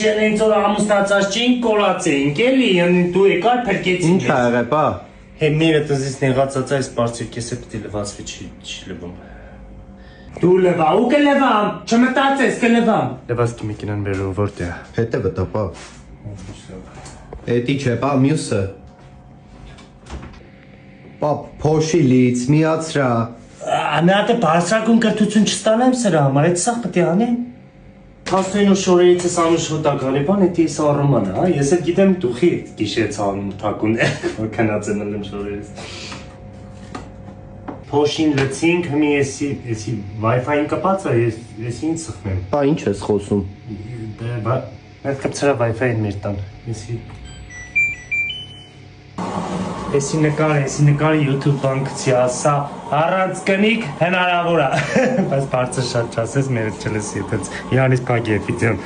Ինձ որ ամուսնացած չին կորած էինք էլի, դու եկար փրկեցին։ Ինչ ա եղել, բա։ Հե մերը տնից նեղացած այս բարձր կեսը պիտի լվացվի չի լվում։ Դու լվա, ու կլվամ, չմտածես կլվամ։ Լվացքի մեքենան բերու որտե՞ղ։ Հետը վտա, բա։ Էդի չէ, բա մյուսը։ Բա փոշի լից, միացրա։ Մի հատ է բարձրակուն կրթություն չստանեմ սրա համար, այդ սաղ պիտի անեմ։ Հաստույն ու շորերից ես անուշ հոտականի բան, էդի ես առման է, ես էլ գիտեմ դուխի գիշեց անմութակուն է, որ կնած եմ ըլեմ շորերից։ Փոշին լծինք, հմի եսի Wi-Fi-ին կպած է, ես ինչ սխմեմ։ Բա ինչ ես խոսում։ Այդ կպցրա Wi-Fi-ին մեր տան, եսի նկար YouTube բանկցի ասա, առանց կնիկ հնարավոր է, բայց բարձր շատ չասես, մերը չլսի, իրանից պագի է պիտիոն։